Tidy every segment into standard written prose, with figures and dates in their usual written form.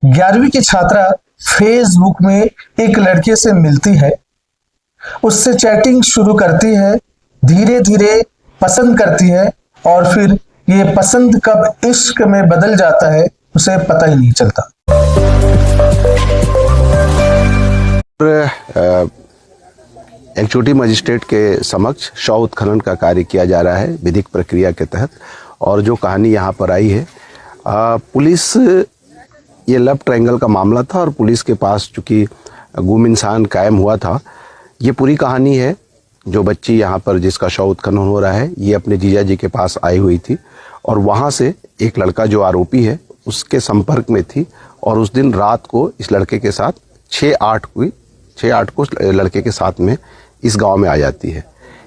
11वीं की छात्रा फेसबुक में एक लड़के से मिलती है, उससे चैटिंग शुरू करती है, धीरे धीरे पसंद करती है और फिर ये पसंद कब इश्क में बदल जाता है उसे पता ही नहीं चलता। एक्जीक्यूटिव मजिस्ट्रेट के समक्ष शव उत्खनन का कार्य किया जा रहा है विधिक प्रक्रिया के तहत। और जो कहानी यहाँ पर आई है, पुलिस, ये लव ट्रायंगल का मामला था और पुलिस के पास चूंकि गुम इंसान कायम हुआ था, ये पूरी कहानी है। जो बच्ची यहाँ पर जिसका शव उत्खनन हो रहा है, ये अपने जीजा जी के पास आई हुई थी और वहाँ से एक लड़का जो आरोपी है उसके संपर्क में थी और उस दिन रात को इस लड़के के साथ 6-8 को लड़के के साथ में इस गांव में आ जाती है।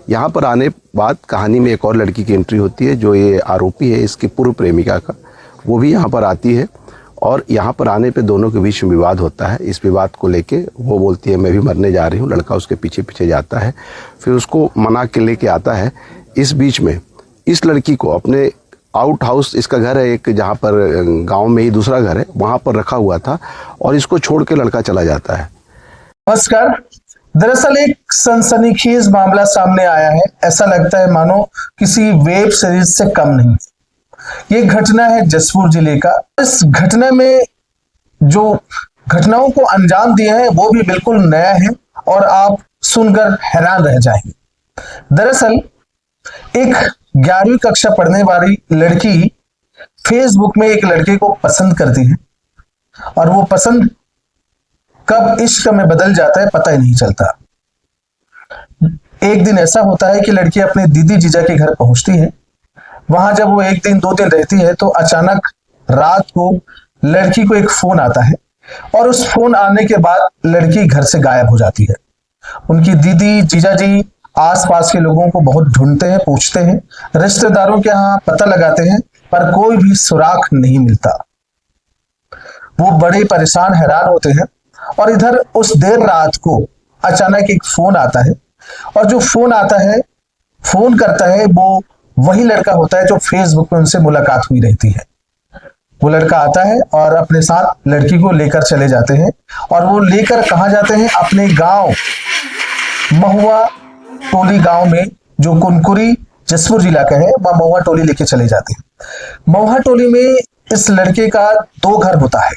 यहाँ पर आने बाद कहानी में एक और लड़की की एंट्री होती है, जो ये आरोपी है इसकी पूर्व प्रेमिका का, वो भी यहाँ पर आती है और यहाँ पर आने पे दोनों के बीच में विवाद होता है। इस विवाद को लेके वो बोलती है मैं भी मरने जा रही हूँ, लड़का उसके पीछे पीछे जाता है, फिर उसको मना के लेके आता है। इस बीच में इस लड़की को अपने आउट हाउस, इसका घर है एक जहाँ पर गाँव में ही दूसरा घर है, वहाँ पर रखा हुआ था और इसको छोड़ के लड़का चला जाता है। नमस्कार। दरअसल एक सनसनीखेज मामला सामने आया है, ऐसा लगता है मानो किसी वेब सीरीज से कम नहीं। ये घटना है जसपुर जिले का। इस घटना में जो घटनाओं को अंजाम दिया है वो भी बिल्कुल नया है और आप सुनकर हैरान रह जाएंगे। दरअसल एक 11वीं कक्षा पढ़ने वाली लड़की फेसबुक में एक लड़के को पसंद करती है और वो पसंद कब इश्क में बदल जाता है पता ही नहीं चलता। एक दिन ऐसा होता है कि लड़की अपने दीदी जीजा के घर पहुंचती है। वहां जब वो 1 दिन 2 दिन रहती है तो अचानक रात को लड़की को एक फोन आता है और उस फोन आने के बाद लड़की घर से गायब हो जाती है। उनकी दीदी जीजा जी आसपास के लोगों को बहुत ढूंढते हैं, पूछते हैं, रिश्तेदारों के यहाँ पता लगाते हैं, पर कोई भी सुराग नहीं मिलता। वो बड़े परेशान हैरान होते हैं और इधर उस देर रात को अचानक एक फोन आता है और जो फोन आता है, फोन करता है, वो वही लड़का होता है जो फेसबुक में उनसे मुलाकात हुई रहती है। वो लड़का आता है और अपने साथ लड़की को लेकर चले जाते हैं और वो लेकर कहाँ जाते हैं, अपने गांव महुआ टोली गांव में, जो कुनकुरी जसपुर जिला का है, वह महुआ टोली लेके चले जाते हैं। महुआ टोली में इस लड़के का 2 घर होता है,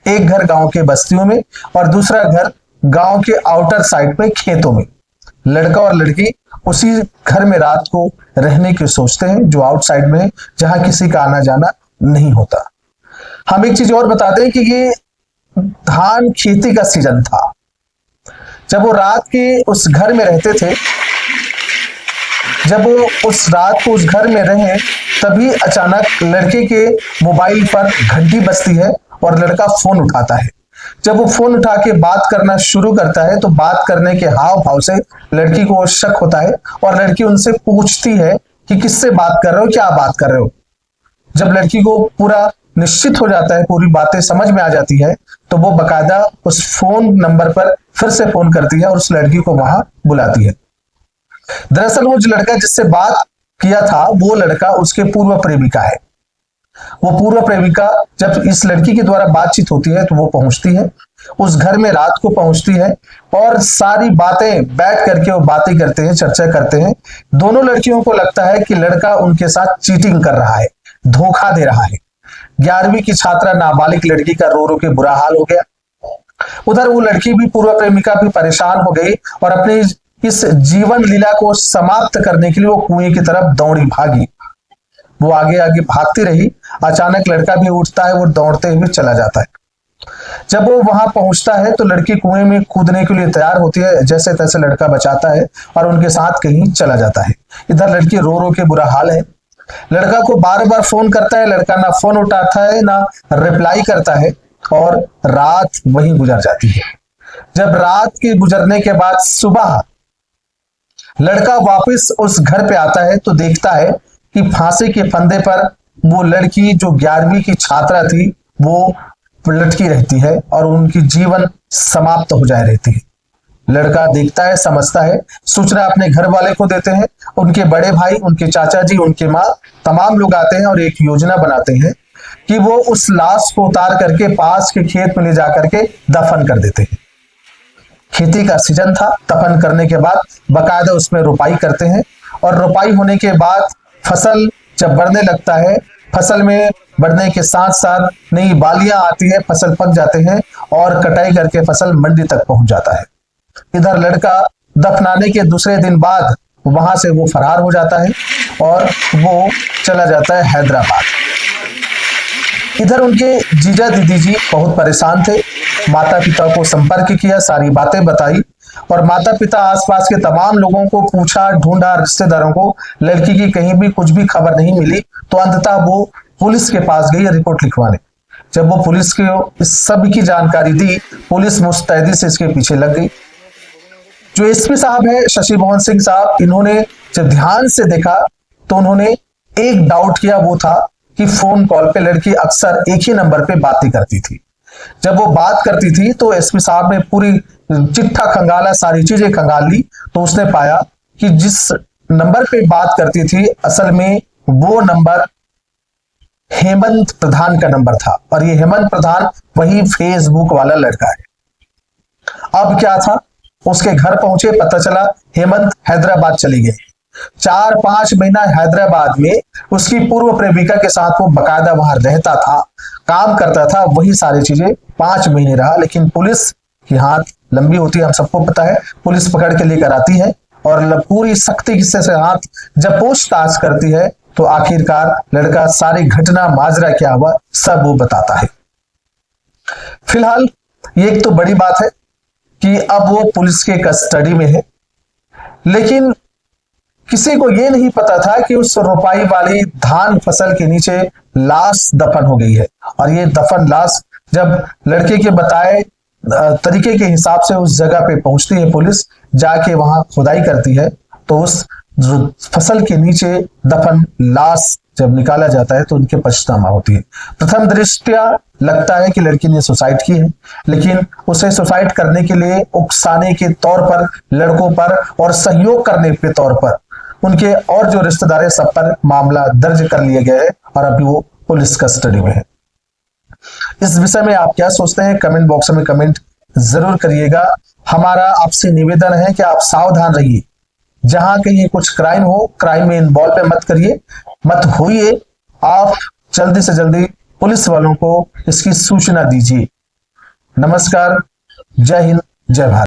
एक घर गांव के बस्तियों में और दूसरा घर गांव के आउटर साइड में खेतों में। लड़का और लड़की उसी घर में रात को रहने की सोचते हैं, जो आउटसाइड में है, जहां किसी का आना जाना नहीं होता। हम एक चीज और बताते हैं कि ये धान खेती का सीजन था। जब वो रात के उस घर में रहते थे, जब वो उस रात को उस घर में रहे, तभी अचानक लड़के के मोबाइल पर घंटी बजती है और लड़का फोन उठाता है। जब वो फोन उठा के बात करना शुरू करता है तो बात करने के हाव भाव से लड़की को शक होता है और लड़की उनसे पूछती है कि किससे बात कर रहे हो, क्या बात कर रहे हो। जब लड़की को पूरा निश्चित हो जाता है, पूरी बातें समझ में आ जाती है, तो वो बकायदा उस फोन नंबर पर फिर से फोन करती है और उस लड़की को वहां बुलाती है। दरअसल वो जो लड़का जिससे बात किया था, वो लड़का उसके पूर्व प्रेमिका है। वो पूर्व प्रेमिका जब इस लड़की के द्वारा बातचीत होती है तो वो पहुंचती है उस घर में, रात को पहुंचती है और सारी बातें बैठ करके वो बातें करते हैं, चर्चा करते हैं। दोनों लड़कियों को लगता है कि लड़का उनके साथ चीटिंग कर रहा है, धोखा दे रहा है। 11वीं की छात्रा नाबालिग लड़की का रो रो के बुरा हाल हो गया। उधर वो लड़की भी, पूर्व प्रेमिका भी परेशान हो गई और अपनी इस जीवन लीला को समाप्त करने के लिए वो कुएं की तरफ दौड़ी भागी। वो आगे आगे भागती रही। अचानक लड़का भी उठता है, वो दौड़ते हुए चला जाता है। जब वो वहां पहुंचता है तो लड़की कुएं में कूदने के लिए तैयार होती है, जैसे तैसे लड़का बचाता है और उनके साथ कहीं चला जाता है। इधर लड़की रो रो के बुरा हाल है। लड़का को बार बार फोन करता है, लड़का ना फोन उठाता है ना रिप्लाई करता है और रात वहीं गुजर जाती है। जब रात के गुजरने के बाद सुबह लड़का वापस उस घर पे आता है तो देखता है कि फांसी के फंदे पर वो लड़की जो 11वीं की छात्रा थी वो लटकी रहती है और उनकी जीवन समाप्त हो जाए रहती है। लड़का देखता है, समझता है, सूचना अपने घर वाले को देते हैं। उनके बड़े भाई, उनके चाचा जी, उनके माँ, तमाम लोग आते हैं और एक योजना बनाते हैं कि वो उस लाश को उतार करके पास के खेत में ले जाकर के दफन कर देते हैं। खेती का सीजन था, दफन करने के बाद बकायदा उसमें रोपाई करते हैं और रोपाई होने के बाद फसल जब बढ़ने लगता है, फसल में बढ़ने के साथ साथ नई बालियां आती है, फसल पक जाते हैं और कटाई करके फसल मंडी तक पहुंच जाता है। इधर लड़का दफनाने के दूसरे दिन बाद वहां से वो फरार हो जाता है और वो चला जाता है हैदराबाद। इधर उनके जीजा दीदी जी बहुत परेशान थे, माता पिता को संपर्क किया, सारी बातें बताई और माता पिता आसपास के तमाम लोगों को पूछा, ढूंढा, रिश्तेदारों को, लड़की की कहीं भी कुछ भी खबर नहीं मिली। तो अंततः वो पुलिस के पास गई रिपोर्ट लिखवाने। जब वो पुलिस को इस सब की जानकारी दी, पुलिस मुस्तैदी से इसके पीछे लग गई। जो एसपी साहब है शशि मोहन सिंह साहब, इन्होंने जब ध्यान से देखा तो उन्होंने एक डाउट किया, वो था कि फोन कॉल पे लड़की अक्सर एक ही नंबर पे बातें करती थी। जब वो बात करती थी तो एसपी साहब ने पूरी चिट्ठा खंगाला, सारी चीजें खंगाल ली, तो उसने पाया कि जिस नंबर पे बात करती थी असल में वो नंबर हेमंत प्रधान का नंबर था और ये हेमंत प्रधान वही फेसबुक वाला लड़का है। अब क्या था, उसके घर पहुंचे, पता चला हेमंत हैदराबाद चली गई। 4-5 महीना हैदराबाद में उसकी पूर्व प्रेमिका के साथ वो बकायदा वहां रहता था, काम करता था, वही सारी चीजें 5 महीने रहा। लेकिन पुलिस की हाथ लंबी होती है, हम सबको पता है, पुलिस पकड़ के लेकर आती है और पूरी सख्ती से हाथ जब पूछताछ करती है तो आखिरकार लड़का सारी घटना माजरा क्या हुआ सब वो बताता है। फिलहाल ये एक तो बड़ी बात है कि अब वो पुलिस के कस्टडी में है, लेकिन किसी को यह नहीं पता था कि उस रोपाई वाली धान फसल के नीचे लाश दफन हो गई है। और ये दफन लाश जब लड़के के बताए तरीके के हिसाब से उस जगह पे पहुंचती है पुलिस, जाके वहां खुदाई करती है, तो उस फसल के नीचे दफन लाश जब निकाला जाता है तो उनके पछतावा होती है। प्रथम दृष्टया लगता है कि लड़की ने सुसाइड की है, लेकिन उसे सुसाइड करने के लिए उकसाने के तौर पर लड़कों पर और सहयोग करने के तौर पर उनके और जो रिश्तेदार है सब पर मामला दर्ज कर लिया गया है और अभी वो पुलिस कस्टडी में है। इस विषय में आप क्या सोचते हैं, कमेंट बॉक्स में कमेंट जरूर करिएगा। हमारा आपसे निवेदन है कि आप सावधान रहिए, जहां कहीं कुछ क्राइम हो, क्राइम में इन्वॉल्व मत करिए, मत होइए। आप जल्दी से जल्दी पुलिस वालों को इसकी सूचना दीजिए। नमस्कार, जय हिंद, जय भारत।